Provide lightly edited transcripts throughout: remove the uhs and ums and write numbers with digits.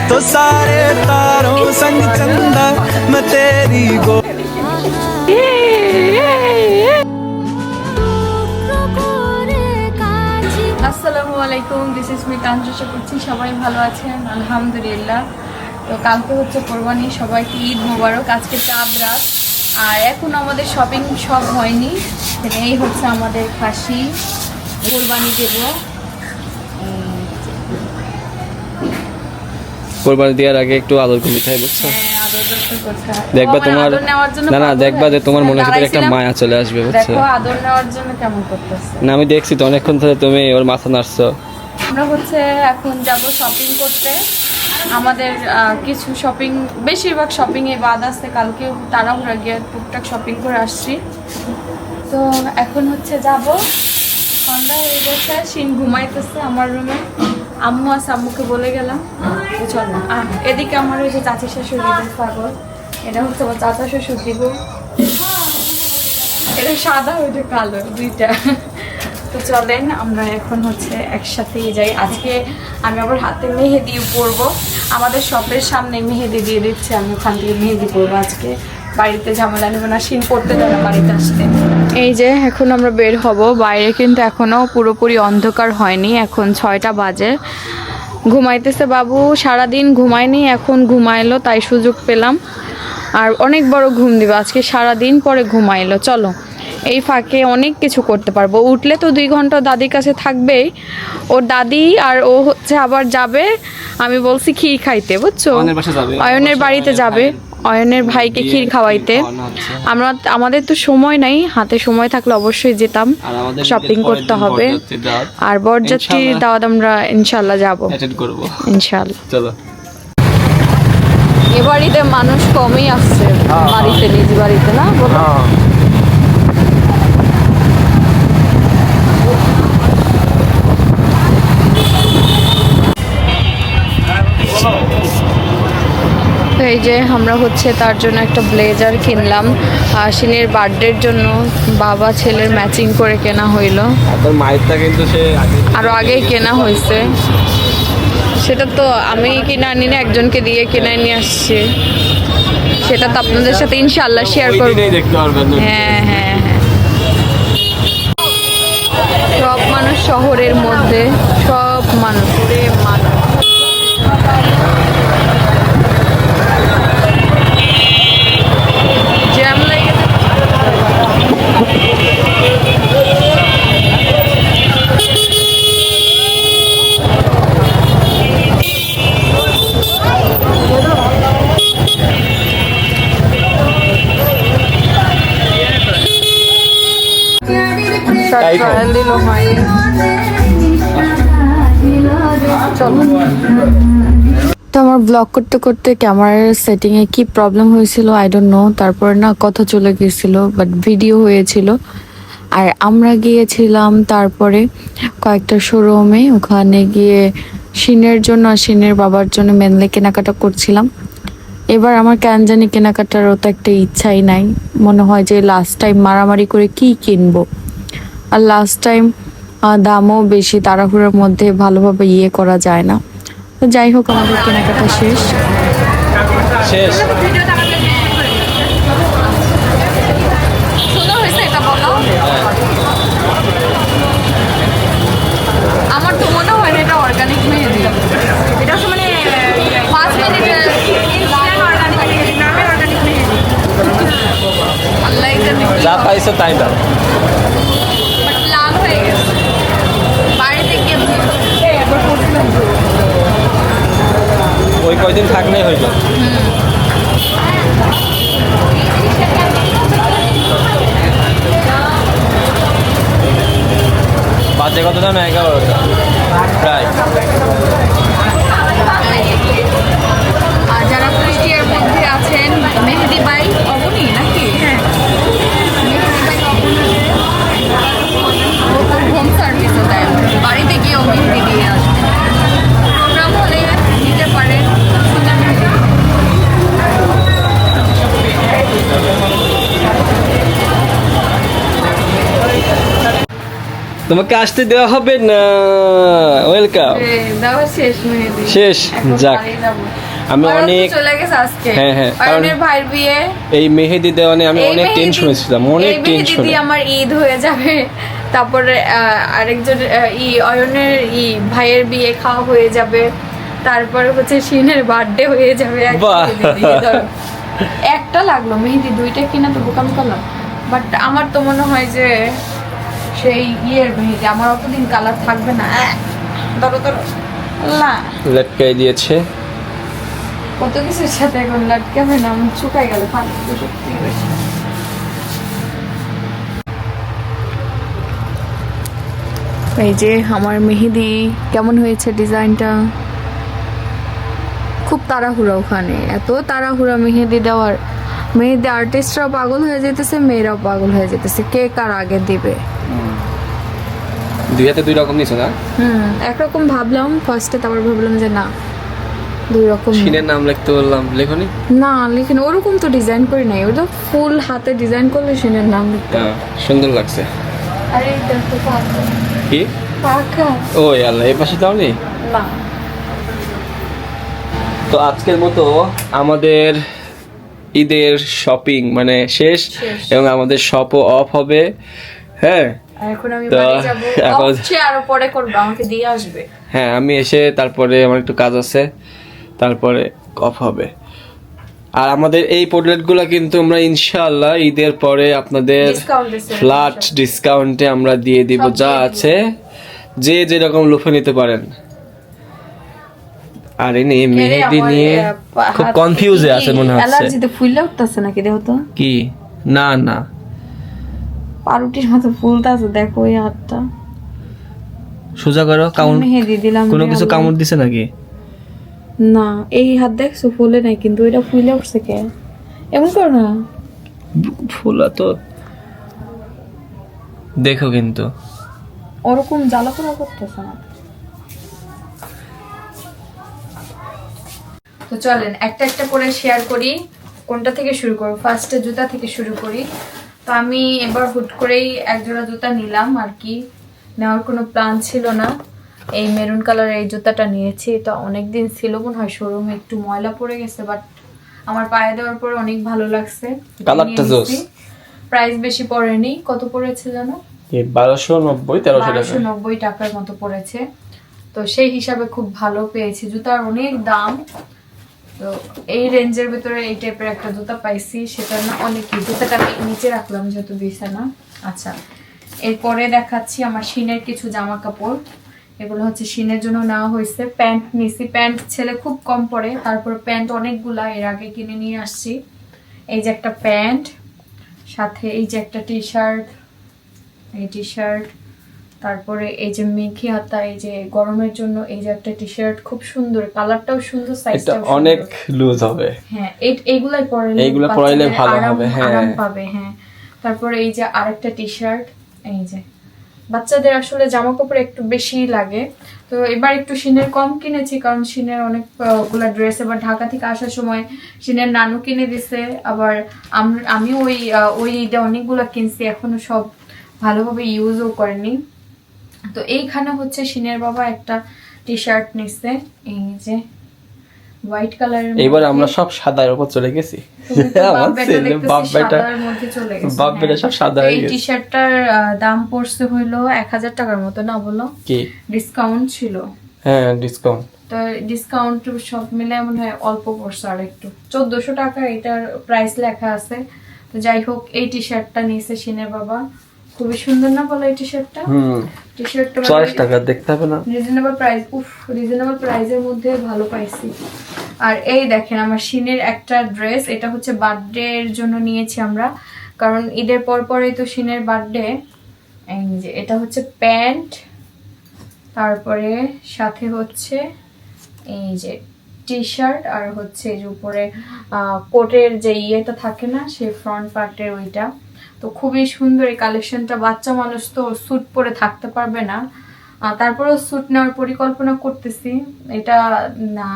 तो सारे तारों संग चंदा मैं तेरी गो আসসালামু আলাইকুম, দিস ইজ মি তানজু। করছি সবাই ভালো আছেন আলহামদুলিল্লাহ। তো কালকে হচ্ছে কোরবানি, সবাইকে ঈদ মোবারক। আজকে চাঁদ রাত, আর এখন আমাদের শপিং সব হয়নি। এই হচ্ছে আমাদের খাসি, কোরবানি দেব। কোরবানি দেওয়ার আগে একটু আদর করে দিতে হয়, বুঝছো? দেখবা তোমার না দেখবা যে তোমার মনের ভিতরে একটা মায়া চলে আসবে, বুঝছো? দেখো আদর নেওয়ার জন্য কেমন করতেছে। না আমি দেখছি তো অনেকক্ষণ ধরে তুমি ওর মাথা নাড়ছো। আমরা হচ্ছে এখন যাব শপিং করতে। আমাদের কিছু শপিং, বেশিরভাগ শপিংয়ে বাদ আছে। কালকে তাড়াহুড়া গিয়ে টুকটাক শপিং করে আসছি। তো এখন হচ্ছে যাব। সন্ধ্যা হয়ে গেছে, শিন ঘুমাইতেছে আমার রুমে। আম্মু আছে, আম্মুকে বলে গেলাম চলো। এদিকে আমার ওই যে চাচি শাশুড়ি পাগল, এটা হচ্ছে আমার চাচা শ্বশুর দিব। এটা সাদা, ওইটা কালো, দুইটা। তো চলেন আমরা এখন হচ্ছে একসাথেই যাই। আজকে আমি আবার হাতে মেহেদি পরবো। আমাদের শপের সামনে মেহেদি দিয়ে দিচ্ছে, আমি ওখান থেকে মেহেদি পরবো আজকে। বাড়িতে ঝামেলা নেবো না, শিন পড়তে যাবে বাড়িতে আসতে। এই যে এখন আমরা বের হব। বাইরে কিন্তু এখনও পুরোপুরি অন্ধকার হয়নি, এখন 6টা বাজে। ঘুমাইতেছে বাবু, সারাদিন ঘুমায়নি, এখন ঘুমাইলো, তাই সুযোগ পেলাম। আর অনেক বড় ঘুম দিবে আজকে, সারাদিন পরে ঘুমাইলো। চলো এই ফাঁকে অনেক কিছু করতে পারবো। উঠলে তো 2 ঘন্টা দাদির কাছে থাকবেই। ওর দাদি আর ও হচ্ছে আবার যাবে, আমি বলছি ক্ষীর খাইতে, বুঝছো? অয়নের বাড়িতে যাবে, অয়নের ভাইকে ক্ষীর খাওয়াইতে। আমাদের তো সময় নাই, হাতে সময় থাকলে অবশ্যই যেতাম। শপিং করতে হবে, আর বরযাত্রীর দাওয়াত আমরা ইনশাল্লাহ যাবো, ইনশাল্লাহ। চলো, এ বাড়িতে মানুষ কমই আসছে, বাড়িতে নিজ বাড়িতে না বলো। এই যে আমরা হচ্ছে তার জন্য একটা ব্লেজার কিনলাম, আশিনের বার্থডের জন্য। বাবা ছেলের ম্যাচিং করে কেনা হইলো। আরো আগেই কেনা হয়েছে, সেটা তো আমি কিনে আনি না, একজনকে দিয়ে কিনে নিয়ে আসছি। সেটা তো আপনাদের সাথে ইনশাআল্লাহ শেয়ার করব। হ্যাঁ হ্যাঁ হ্যাঁ, সব মানুষ শহরের মধ্যে, সব মানুষ জ্যাম লেগে ট্রায়াল দিল হয়। তো আমার ব্লগ করতে করতে ক্যামেরার সেটিংয়ে কি প্রবলেম হয়েছিল আই ডোন্ট নো। তারপর না কথা চলে গিয়েছিল, বাট ভিডিও হয়েছিল। আর আমরা গিয়েছিলাম তারপরে কয়েকটা শোরুমে, ওখানে গিয়ে শিনের জন্য আর শিনের বাবার জন্য মেনলি কেনাকাটা করছিলাম। এবার আমার কেন জানি কেনাকাটারও তো একটা ইচ্ছাই নাই। মনে হয় যে লাস্ট টাইম মারামারি করে কি কিনবো, আর লাস্ট টাইম দামও বেশি, তাড়াহুড়োর মধ্যে ভালোভাবে ইয়ে করা যায় না। তো যাই হোক, আমাদের কেনাকাটা শেষ। আমার তো মনে হয় না এটা অর্গানিক মেহেদি। এটা মানে 5 মিনিটের অর্গানিক মেহেদি, নামের অর্গানিক মেহেদি। আল্লাহ যা পাইছো তাই দাও। বাট লাল হয়ে গেছে, বাড়িতে গিয়ে ওই কয়দিন থাকলেই হইতো। বাজে কত দাম? 11টা প্রায়। আর যারা কুষ্টিয়ার মধ্যে আছেন, মেহেদি বাই অবনি নাকি? হ্যাঁ, মেহেদি বাই অবনি হোম সার্ভিসও দেয়, বাড়িতে গিয়েও মেহেদি দিয়ে আসবে। প্রোগ্রাম হলে নিতে পারেন। তো তোমাকে আসতে দেওয়া হবে না। ওয়েলকাম। দাও শেষ মেহেদি শেষ, এখন যাক। বাড়ি যাবো। আমি অয়ন তো অনেক চলে গেছে আজকে। হ্যাঁ, হ্যাঁ, কারণ- অয়নের ভাইয়ের বিয়ে। এই মেহেদি দেওয়ানে আমি এই অনেক মেহেদি- টেনশনে ছিলাম, অনেক এই মেহেদি টেনশনে। দিয়ে আমার ঈদ হয়ে যাবে, তারপরে আরেকজন অয়নের ভাইয়ের বিয়ে খাওয়া হয়ে যাবে, তারপরে হচ্ছে শিনের বার্থডে হয়ে যাবে। এক বাহ। মেহেদি দিয়ে ধরো। একটা লাগলো মেহেদি, দুইটা কিনা তো বোকাম করলাম, বাট আমার তো মনে হয় যে সেই মেহেদি আমার অতদিন কালার থাকবে না। ধরো ধরো না, লটকাই দিয়েছে। কত কিছুর সাথে এখন লটকাবে না, আমি শুকাই গেল পানি সত্যি বেশি। এই যে আমার মেহেদি কেমন হয়েছে ডিজাইনটা, খুব তাড়াহুড়া ওখানে, এত তাড়াহুড়া মেহেদি দেওয়ার, মেহেদি আর্টিস্টরাও পাগল হয়ে যেতেছে, মেয়েরাও পাগল হয়ে যেতেছে, কে কার আগে দিবে। দুই হাতে দুই রকম নিছো না? একরকম ভাবলাম ফার্স্টে, তারপর ভাবলাম যে না, দুই রকম না। শিনের নাম লিখতে বললাম, লেখনি? না লিখিনি, ওরকম তো ডিজাইন করি নাই, ওটা ফুল হাতে ডিজাইন করলে সিনের নাম লিখতে। হ্যাঁ, সুন্দর লাগছে। আরে এটা তো পাকা কি? পাকা ওই আল্লাহ, এই পাশে দাওনি? না। তো আজকের মতো আমাদের ঈদের শপিং মানে শেষ, এবং আমাদের শপও অফ হবে। হ্যাঁ, এখন আমি তো বাড়ি যাব, এখন- অবশ্যই আরো পরে করব, আমাকে দিয়ে আসবে। হ্যাঁ, আমি এসে তারপরে আমার একটু কাজ আছে, তারপরে অফ হবে। আর আমাদের এই প্রোডাক্টগুলো কিন্তু আমরা ইনশাআল্লাহ ঈদের পরে আপনাদের Discount দিছে, ফ্ল্যাট ডিসকাউন্টে আমরা দিয়ে দিব, সব যা দিয়ে দিব। আছে যে যেরকম লুফে নিতে পারেন। আর এই নিয়ে মেহেদি নিয়ে খুব কনফিউজে আছে মনে হচ্ছে। অ্যালার্জিতে ফুললে উঠতেছে নাকি দেখো তো, কি? না না, পাউরুটির মতো ফুলতেছে, দেখো এই হাতটা। সোজা করো। কামড়, মেহেদি দিলাম কোনো রে কিছু আল্লাহ। কামড় দিছে নাকি? না, এই হাত দেখছো ফুলে নাই, কিন্তু এটা ফুলে উঠছে কে? এমন করো না, ফুলা তো দেখো কিন্তু। ওরকম জ্বালাপোড়া করতেছে না। তো চলেন একটা একটা করে শেয়ার করি, কোনটা থেকে শুরু করব। ফার্স্টে জুতা থেকে শুরু করি। তো আমি এবার হুট করেই একজোড়া জুতা নিলাম আর কি, নেওয়ার কোনো প্ল্যান ছিল না। এই মেরুন কালারের এই জুতাটা নিয়েছি, তো অনেকদিন ছিল মনে হয় শোরুমে, একটু ময়লা পড়ে গেছে, বাট আমার পায়ে দেওয়ার পরে অনেক ভালো লাগছে। কালারটা জোস। প্রাইস বেশি পড়েনি, কত পড়েছে জানো? 1290 1300 টাকা। 1290 টাকার মতো পড়েছে। তো সেই হিসাবে খুব ভালো পেয়েছি, জুতার অনেক দাম। তো এই রেঞ্জের ভিতরে এই টাইপের একটা জুতা পাইছি, সেটা না অনেকই। জুতাটা আমি নিচে রাখলাম যেহেতু দিছে না। আচ্ছা, এরপরে দেখাচ্ছি আমার শিনের কিছু জামা কাপড়। এগুলো হচ্ছে শিনের জন্য নেওয়া হয়েছে। প্যান্ট নিছি, প্যান্ট ছেলে খুব কম পরে, তারপর প্যান্ট অনেকগুলা এর আগে কিনে নিয়ে আসছি। এই যে একটা প্যান্ট, সাথে এই যে একটা টি শার্ট, এই টি শার্ট, তারপরে এই যে মেঘি হাতা, এই যে গরমের জন্য এই যে একটা টি শার্ট, খুব সুন্দর, কালারটাও সুন্দর, এটা সাইজটাও অনেক লুজ হবে। হ্যাঁ, এইগুলাই পরাইলে এইগুলা পরাইলে বাচ্চাদের ভালো আরাম- হবে, হ্যাঁ। আরাম পাবে। হ্যাঁ, তারপরে এই যে আরেকটা টি শার্ট, এই যে বাচ্চাদের আসলে জামা কাপড় একটু বেশি লাগে। তো এবার একটু শিনের কম কিনেছি, কারণ শিনের অনেক গুলা ড্রেস এবার ঢাকা থেকে আসার সময় শিনের নানু কিনে দিছে, আবার আমি ওই ঈদে অনেকগুলা কিনছি, এখনো সব ভালোভাবে ইউজও করেনি। তো এইখানে হচ্ছে শিনের বাবা একটা টি শার্ট নিচ্ছে, এই যে হোয়াইট কালারের। এবার আমরা সব সাদার উপর চলে গেছি। আমার ছেলে বাপ বেটা বাপ বেটা সব সাদা হয়ে এই গেছে। টি শার্টটার দাম পড়ছে হইলো 1000 টাকার মতো, না বলো? কি? ডিসকাউন্ট ছিল, হ্যাঁ, ডিসকাউন্ট। তো ডিসকাউন্ট সব মিলে মনে হয় অল্প পড়ছে, আর একটু 1400 টাকা এটার প্রাইস লেখা আছে। তো যাই হোক, এই টি শার্টটা নিয়েছে শিনের বাবা, খুবই সুন্দর না বলো এই টি শার্টটা? টি শার্টটা 40 টাকা দেখতে হবে না? রিজনেবল প্রাইস, রিজনেবল প্রাইসের মধ্যে ভালো পাইছি। আর এই দেখেন আমার শিনের একটা ড্রেস, এটা হচ্ছে বার্থডে এর জন্য নিয়েছি আমরা, কারণ ঈদের পর পরেই তো শিনের বার্থডে। এই যে এটা হচ্ছে প্যান্ট, তারপরে সাথে হচ্ছে এই যে টি শার্ট, আর হচ্ছে এই যে উপরে কোটের যে ইয়েটা থাকে না, সেই ফ্রন্ট পার্টের ওইটা। তো খুবই সুন্দর এই কালেকশনটা, বাচ্চা মানুষ তো স্যুট পরে থাকতে পারবে না, তারপরেও স্যুট নেওয়ার পরিকল্পনা করতেছি। এটা না,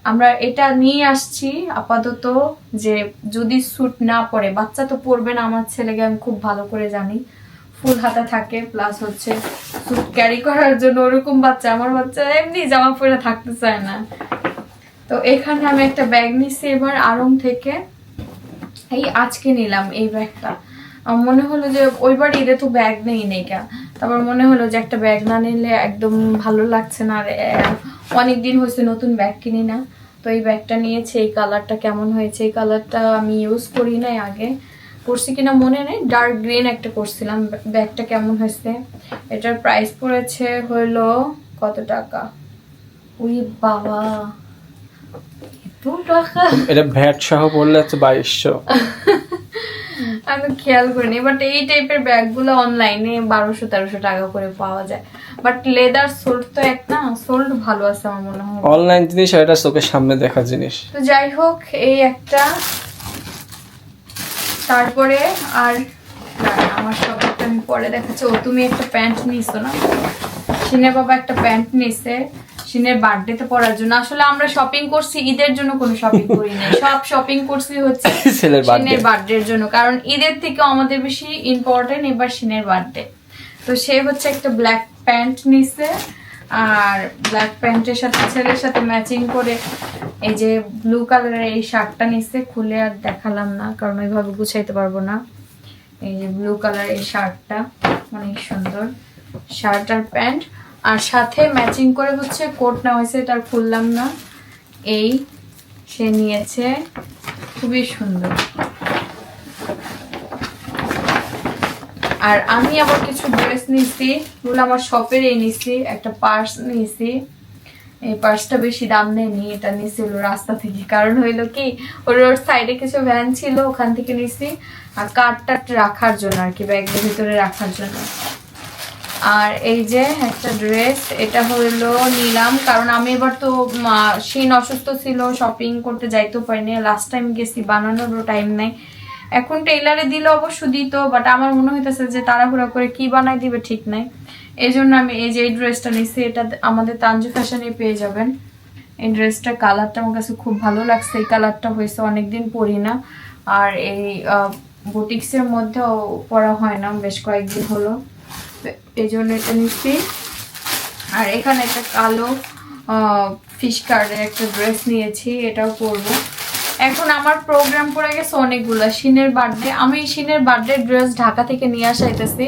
আমরা এটা নিয়ে আসছি আপাতত, যে যদি স্যুট না পরে, বাচ্চা তো পরবে না, আমার ছেলেকে আমি খুব ভালো করে জানি, ফুল হাতা থাকে, প্লাস হচ্ছে স্যুট ক্যারি করার জন্য ওরকম বাচ্চা। আমার বাচ্চা এমনি জামা পরে থাকতে চায় না। তো এখানে আমি একটা ব্যাগ নিছি এবার আড়ং থেকে, এই আজকে নিলাম এই ব্যাগটা। আমার মনে হলো যে ওইবার ঈদে তো ব্যাগ নেই কা, তারপর মনে হলো যে একটা ব্যাগ না নিলে একদম ভালো লাগছে না, আর অনেকদিন হয়েছে নতুন ব্যাগ কিনি না। তো এই ব্যাগটা নিয়েছে, এই কালারটা কেমন হয়েছে, এই কালারটা আমি ইউজ করি নাই আগে, করছি কিনা মনে নেই, ডার্ক গ্রিন একটা করছিলাম। ব্যাগটা কেমন হয়েছে, এটার প্রাইস পড়েছে হলো কত টাকা, ওই বাবা এত টাকা, এটা ভ্যাট সহ পড়লে হচ্ছে 2200। আমি খেয়াল করিনি। বাট এই টাইপের ব্যাগগুলো অনলাইনে 1200-1300 টাকা করে পাওয়া যায়। বাট লেদার সোল্ড তো এক না, সোল্ড ভালো আছে আমার মনে হয়। অনলাইন জিনিস আর এটা চোখের সামনে দেখা জিনিস। তো যাই হোক, এই একটা। তারপরে আর আমার সবটা আমি পরে দেখাচ্ছি। ও তুমি একটা প্যান্ট নিছো না, সিনের বাবা একটা প্যান্ট নিছে সিনের বার্থডেতে পরার জন্য। আসলে আমরা শপিং করছি ঈদের জন্য, কোনো শপিং করি নাই, সব শপিং করছি হচ্ছে ছেলের সিনের বার্থডের জন্য, কারণ ঈদের থেকে আমাদের বেশি ইম্পর্টেন্ট এবার সিনের বার্থডে। তো সে হচ্ছে একটা ব্ল্যাক প্যান্ট নিছে, আর ব্ল্যাক প্যান্টের সাথে ছেলের সাথে ম্যাচিং করে এই যে ব্লু কালারের এই শার্টটা নিছে, খুলে আর দেখালাম না কারণ ওইভাবে গুছাইতে পারবো না। এই যে ব্লু কালার এই শার্টটা অনেক সুন্দর, শার্ট আর প্যান্ট, আর সাথে ম্যাচিং করে হচ্ছে কোট নেওয়া হয়েছে, এটা আর খুললাম না। এই সে নিয়েছে, খুবই সুন্দর। আর আমি আবার কিছু ড্রেস নিয়েছি, ওগুলো আমার শপের এই নিয়েছি। একটা পার্স নিয়েছি, এই পার্সটা বেশি দাম নেয়নি, এটা নিয়েছিল রাস্তা থেকে। কারণ হইলো কি, ওর সাইডে কিছু ভ্যান ছিল, ওখান থেকে নিয়েছি, আর কার্ডটা রাখার জন্য আর কি, ব্যাগের ভিতরে রাখার জন্য। আর এই যে একটা ড্রেস, এটা হইলো নিলাম কারণ আমি এবার তো শিন অসুস্থ ছিল, শপিং করতে যাইতেও পারিনি। লাস্ট টাইম গেছি, বানানোরও টাইম নাই। এখন টেইলারে দিলে অবশ্য দিত, বাট আমার মনে হইতেছে যে তাড়াহুড়া করে কি বানাই দিবে ঠিক নাই। এই জন্য আমি এই যে এই ড্রেসটা নিচ্ছি, এটা আমাদের তানজু ফ্যাশনে পেয়ে যাবেন। এই ড্রেসটা কালারটা আমার কাছে খুব ভালো লাগছে, এই কালারটা হয়েছে অনেকদিন পরি না, আর এই বুটিক্সের মধ্যেও পরা হয় না, বেশ কয়েকদিন হলো, এই জন্য এটা নিচ্ছি। আর এখানে একটা কালো ফিশ কার্ডের একটা ড্রেস নিয়েছি, এটাও পরবো। এখন আমার প্রোগ্রাম পড়ে গেছে অনেকগুলো। শিনের বার্থডে, আমি শিনের বার্থডে ড্রেস ঢাকা থেকে নিয়ে আসাইতেছি,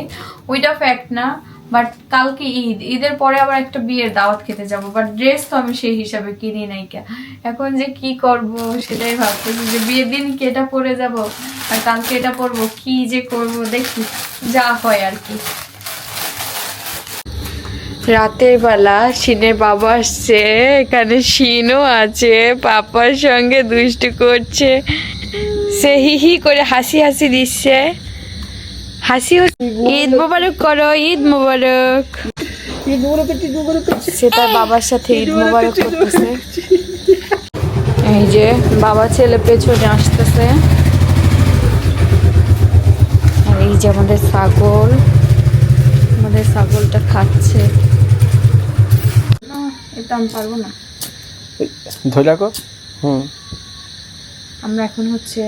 ওইটা ফ্যাক্ট না, বাট কালকে ঈদ, ঈদের পরে আবার একটা বিয়ের দাওয়াত খেতে যাব, বাট ড্রেস তো আমি সেই হিসাবে কিনি নাই। এখন যে কি করব সেটাই ভাবতেছি, যে বিয়ের দিন কি এটা পরে যাব আর কালকে এটা পরবো, কি যে করব দেখি যা হয় আর কি। রাতের বেলা শিনের বাবা আসছে, এখানে শিনও আছে, পাপার সঙ্গে দুষ্টু করছে, সে হি হি করে হাসি হাসি দিচ্ছে, হাসি। ঈদ মোবারক করো, ঈদ মোবারক। সে তার বাবার সাথে ঈদ মোবারক করতেছে। এই যে বাবা ছেলে পেছনে আসতেছে, আর এই যে আমাদের ছাগল, আমাদের ছাগলটা খাচ্ছে। এটা আমি পারবো না, ধরে রাখো। আমরা এখন হচ্ছে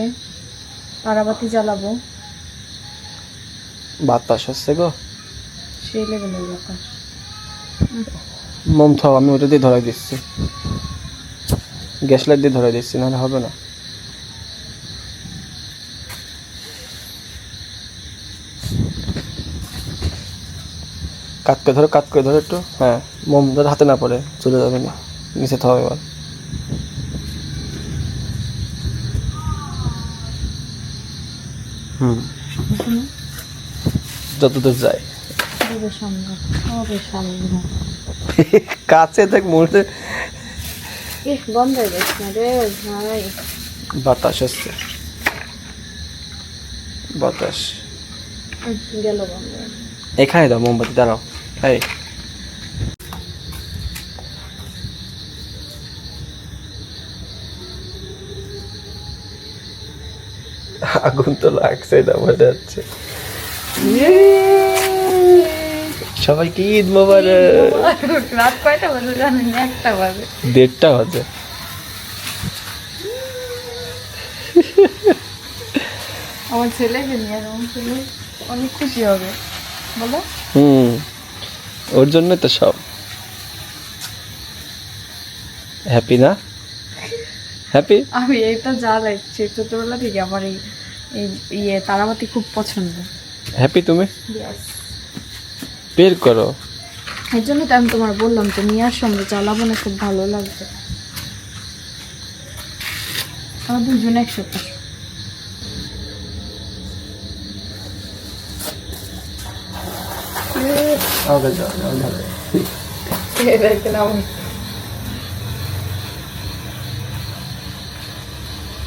তারাবাতি জ্বালাবো, বাতাস হচ্ছে গো, সেই লেভেলের বাতাস। মোম থাও, আমি ওটা দিয়ে ধরাই দিচ্ছি, গ্যাস লাইট দিয়ে ধরাই দিচ্ছি, নাহলে হবে না। কাট করে ধরো একটু, হ্যাঁ, মোম ধরে হাতে না পড়ে চলে যাবে না, নিচে থাও এবার। যতদূর যায় কাছে দেখ, মনে বন্ধ হয়ে গেছে না রে ভাই, বাতাস আসছে, বাতাস গেল বন্ধ। এখানে দাও মোমবাতি, দাঁড়াও, এই আগুন তো লাগছে না, বোঝা যাচ্ছে। সবাইকে ঈদ মোবারক। রাত কয়টা বাজে জানেন? 1টা বাজে, 1:30 বাজে। আমার ছেলেকে নিয়ে, আমার ছেলে অনেক খুশি হবে। বলো। ওর জন্য তো সব হ্যাপি না, হ্যাপি। আমি এটা যা লাগছে ছোটবেলা থেকে আমার এই ইয়ে তারাবাতি খুব পছন্দ। হ্যাপি তুমি বের করো। এর জন্য তো আমি তোমার বললাম তো নিয়ার সঙ্গে চালাবো না, খুব ভালো লাগবে। আমরা দুজনে একসাথে।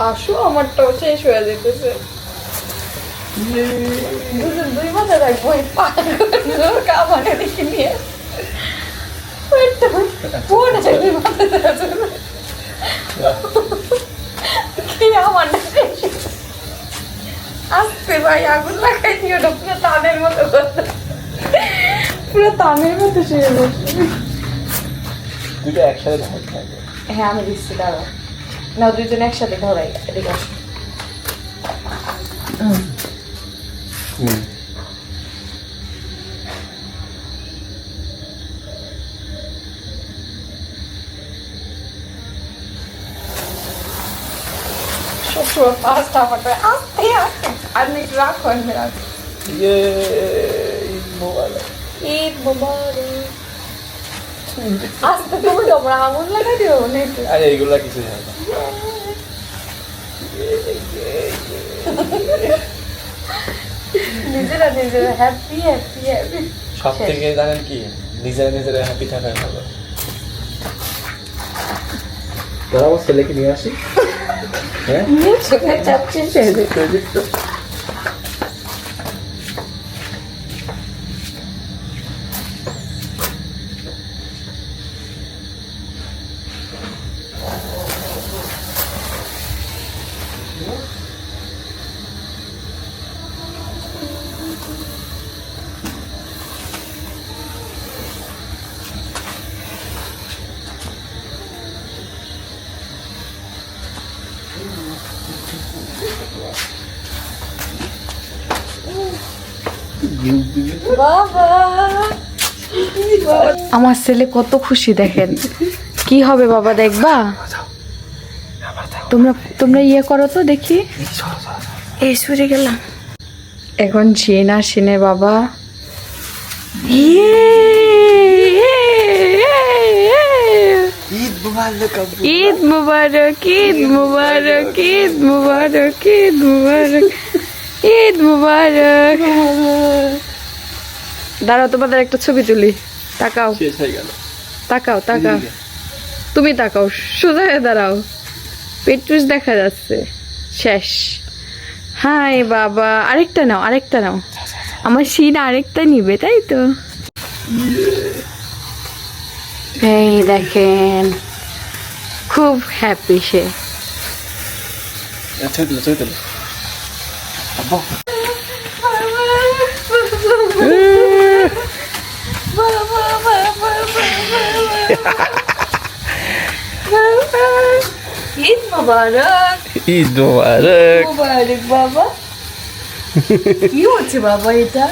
আসো, আমারটাও শেষ হয়ে যেতেছে। দুই মাথা রাখবো ওই কামানে দেখে নিয়ে আসতে ভাই আগুন লাগাই দিও না, পুরো তানের মতো করতে, পুরো তানের মতো শুয়ে বসে। দুটো একসাথে হ্যাঁ আমি দিচ্ছি, দাঁড়া না, দুইজন একসাথে ধরাই। এদিকে আসো। সবসময় পাঁচটা আমার আস্তে আস্তে আর নেই, রাখো আমি রাখো। ঈদ মোবারক। আস্তে তুমি তোমরা আগুন লাগাই দিও নাকি? আরে এগুলা কিছু হয় না। নিজেরা নিজেরা হ্যাপি হ্যাপি হ্যাপি। সব থেকে জানেন কি, নিজেরা নিজেরা হ্যাপি থাকাই ভালো। তোরা আমার ছেলেকে নিয়ে আসি। হ্যাঁ চোখে চাপছে। আমার ছেলে কত খুশি দেখেন। কি হবে বাবা দেখবা? তোমরা তোমরা ইয়ে করো তো দেখি। এই সরে গেলাম এখন। শিনা শিনে বাবা ঈদ মুবারক। ঈদ মুবারক, ঈদ মুবারক, ঈদ মুবারক, ঈদ মুবারক, ঈদ মুবারক। দাঁড়াও তোমাদের একটা ছবি তুলি। তাকাও শেষ হয়ে গেল। তাকাও তাকাও, তুমি তাকাও, সোজা হয়ে দাঁড়াও, পেট্রুস দেখা যাচ্ছে। শেষ। হাই বাবা, আরেকটা নাও, আরেকটা নাও। আমার শিনা আরেকটা নিবে, তাই তো? এই দেখেন খুব হ্যাপি সে। ছবি তুলো, ছবি তুলো। ঈদ মোবারক, ঈদ মুবারক। মোবারক বাবা। কি হচ্ছে বাবা এটা?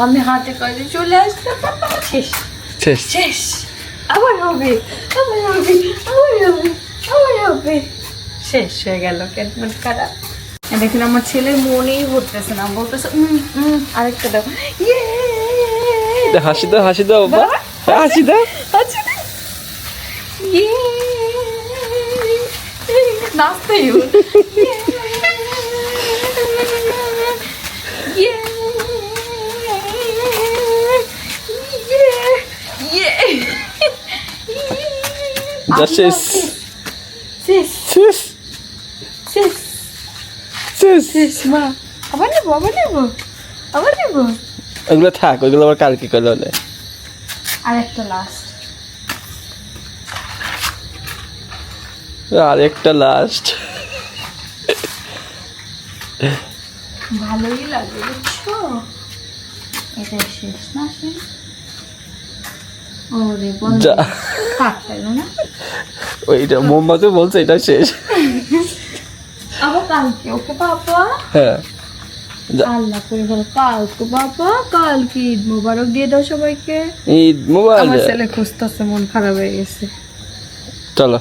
আমি হাতে কাজে চলে আসতে শেষ শেষ। শেষ। আবার হবে, আবার হবে, আবার হবে, আবার হবে। শেষ হয়ে গেল। কেমন খারাপ দেখুন, আমার ছেলের মনেই ভরতেছে না, বলতেছে আরেকটা দাও। ইয়ে হাসি দাও, হাসি দাও বাবা, হাসি দাও। আচ্ছা ইয়ে নাচতে শেষ শেষ শেষ শেষ শেষ। শেষ। মা আবার নেবো, আবার নেবো, আবার নেবো। ওগুলো থাক, ওইগুলো আবার কালকে করলে হলে। আর একটা লাস্ট। আর একটা লাস্ট। ভালোই লাগে বুঝছো, এটা শেষ না? শেষ। ওরে বল যা। থাক তাইলো না? ওইটা মোমবাতি বলছে এটা শেষ। আবার কালকে, ওকে পাপা। হ্যাঁ আল্লাহ করে বলো কালকে বাবা কালকে ঈদ মোবারক দিয়ে দাও সবাইকে। ঈদ মোবারক। আমার ছেলে খুঁজতেছে, মন খারাপ হয়ে গেছে। চলো।